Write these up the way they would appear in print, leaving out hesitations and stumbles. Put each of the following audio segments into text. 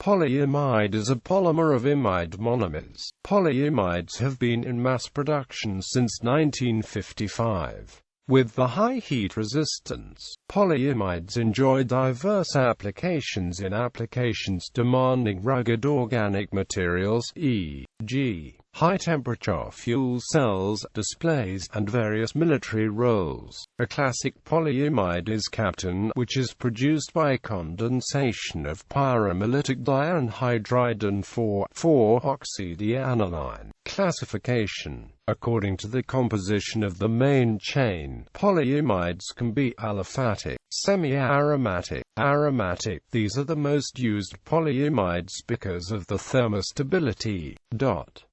Polyimide is a polymer of imide monomers. Polyimides have been in mass production since 1955. With the high heat resistance, polyimides enjoy diverse applications in applications demanding rugged organic materials, e.g., high-temperature fuel cells, displays, and various military roles. A classic polyimide is Captain, which is produced by condensation of pyrolytic dianhydride and 4,4-oxydianiline. Classification. According to the composition of the main chain, polyimides can be aliphatic, semi-aromatic, aromatic. These are the most used polyimides because of the thermostability.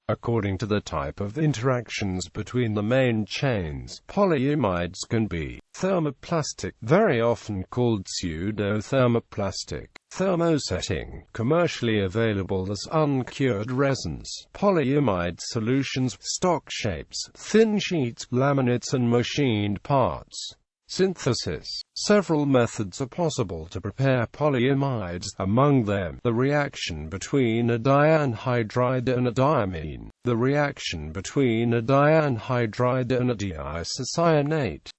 According to the type of interactions between the main chains, polyimides can be thermoplastic, very often called pseudo-thermoplastic, thermosetting, commercially available as uncured resins, polyimide solutions, stock shapes, thin sheets, laminates and machined parts. Synthesis. Several methods are possible to prepare polyimides, among them, the reaction between a dianhydride and a diamine, the reaction between a dianhydride and a diisocyanate.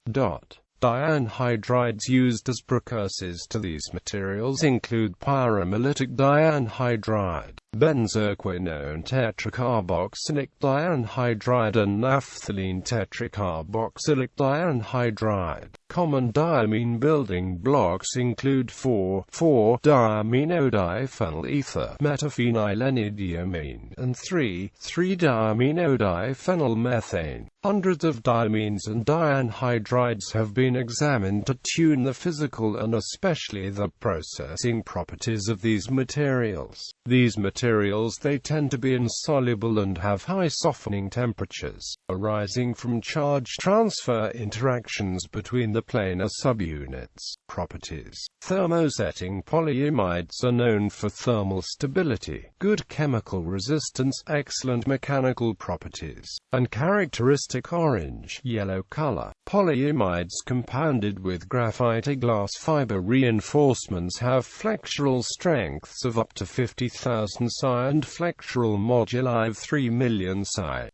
Dianhydrides used as precursors to these materials include pyrolytic dianhydride, benzoquinone tetracarboxylic dianhydride and naphthalene tetracarboxylic dianhydride. Common diamine building blocks include 4,4-diaminodiphenyl ether metaphenylenediamine and 3,3-diaminodiphenyl methane. Hundreds of diamines and dianhydrides have been examined to tune the physical and especially the processing properties of these materials. These materials they tend to be insoluble and have high softening temperatures, arising from charge transfer interactions between the planar subunits. Properties. Thermosetting polyimides are known for thermal stability, good chemical resistance, excellent mechanical properties, and characteristic orange-yellow color. Polyimides compounded with graphite glass fiber reinforcements have flexural strengths of up to 50,000 psi and flexural moduli of 3 million psi.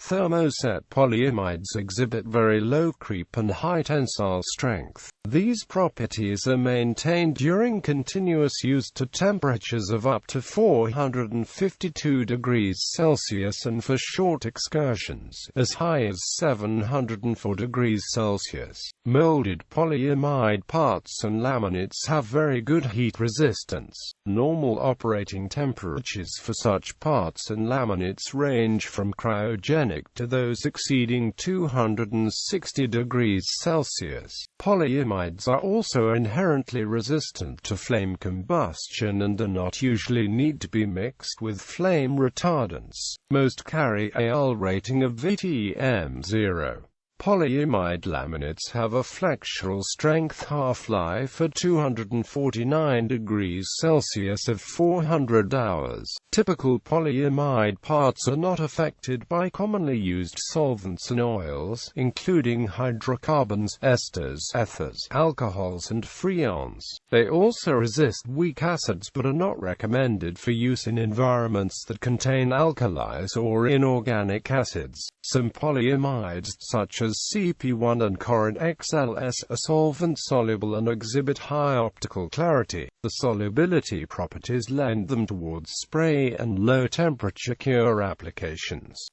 Thermoset polyimides exhibit very low creep and high tensile strength. These properties are maintained during continuous use to temperatures of up to 452 degrees Celsius and for short excursions, as high as 704 degrees Celsius. Molded polyimide parts and laminates have very good heat resistance. Normal operating temperatures for such parts and laminates range from cryogenic to those exceeding 260 degrees Celsius. Polyimides are also inherently resistant to flame combustion and do not usually need to be mixed with flame retardants. Most carry a L rating of VTM0. Polyimide laminates have a flexural strength half-life at 249 degrees Celsius of 400 hours. Typical polyimide parts are not affected by commonly used solvents and oils, including hydrocarbons, esters, ethers, alcohols and freons. They also resist weak acids but are not recommended for use in environments that contain alkalis or inorganic acids. Some polyimides, such as CP1 and Corin XLS, are solvent-soluble and exhibit high optical clarity. The solubility properties lend them towards spray and low-temperature cure applications.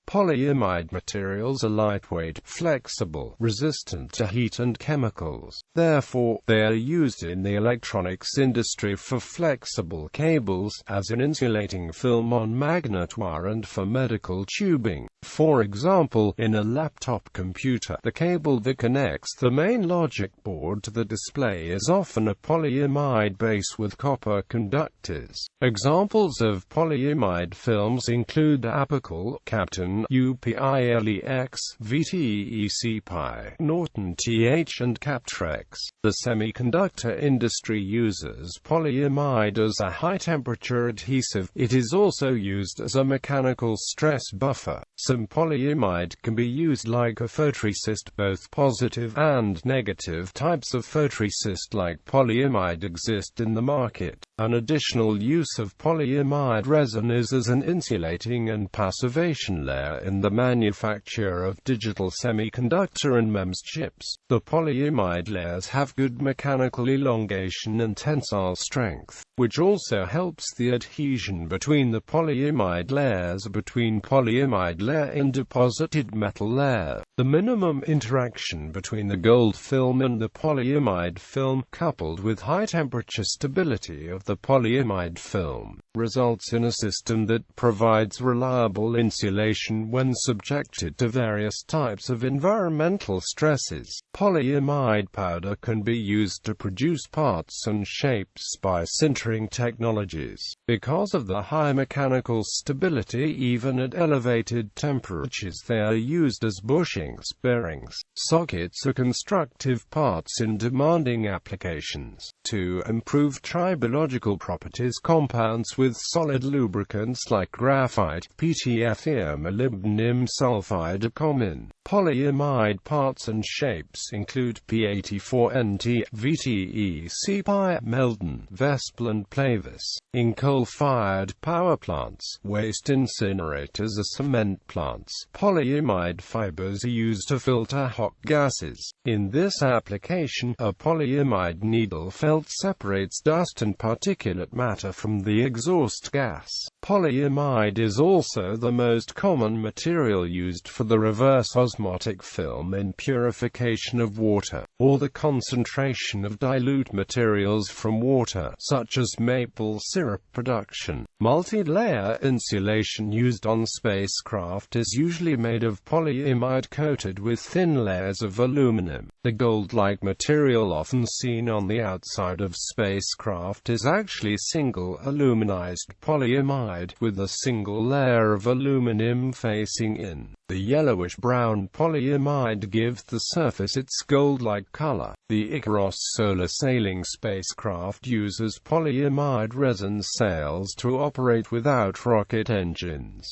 Polyimide materials are lightweight, flexible, resistant to heat and chemicals. Therefore, they are used in the electronics industry for flexible cables, as an insulating film on magnet wire and for medical tubing. For example, in a laptop computer, the cable that connects the main logic board to the display is often a polyimide base with copper conductors. Examples of polyimide films include apical, Captain, Norton UPILEX, VTEC Norton TH and Captrex. The semiconductor industry uses polyimide as a high-temperature adhesive. It is also used as a mechanical stress buffer. Some polyimide can be used like a photoresist. Both positive and negative types of photoresist like polyimide exist in the market. An additional use of polyimide resin is as an insulating and passivation layer in the manufacture of digital semiconductor and MEMS chips. The polyimide layers have good mechanical elongation and tensile strength, which also helps the adhesion between the polyimide layers between polyimide layer and deposited metal layer. The minimum interaction between the gold film and the polyimide film, coupled with high temperature stability of the polyimide film, results in a system that provides reliable insulation when subjected to various types of environmental stresses. Polyimide powder can be used to produce parts and shapes by sintering technologies. Because of the high mechanical stability even at elevated temperatures, they are used as bushings, bearings, sockets or constructive parts in demanding applications. To improve tribological properties, compounds with solid lubricants like graphite, PTFE, molybdenum sulfide are common. Polyimide parts and shapes include P84NT, VTEC, Meldon, Vespel and Plavis. In coal-fired power plants, waste incinerators or cement plants, polyimide fibers are used to filter hot gases. In this application, a polyimide needle felt separates dust and particulate matter from the exhaust gas. Polyimide is also the most common material used for the reverse osmotic film in purification of water, or the concentration of dilute materials from water, such as maple syrup production. Multi-layer insulation used on spacecraft is usually made of polyimide coated with thin layers of aluminum. The gold-like material often seen on the outside of spacecraft is actually single aluminized polyimide with a single layer of aluminum facing in. The yellowish-brown polyimide gives the surface its gold-like color. The Icaros solar sailing spacecraft uses polyimide resin sails to operate without rocket engines.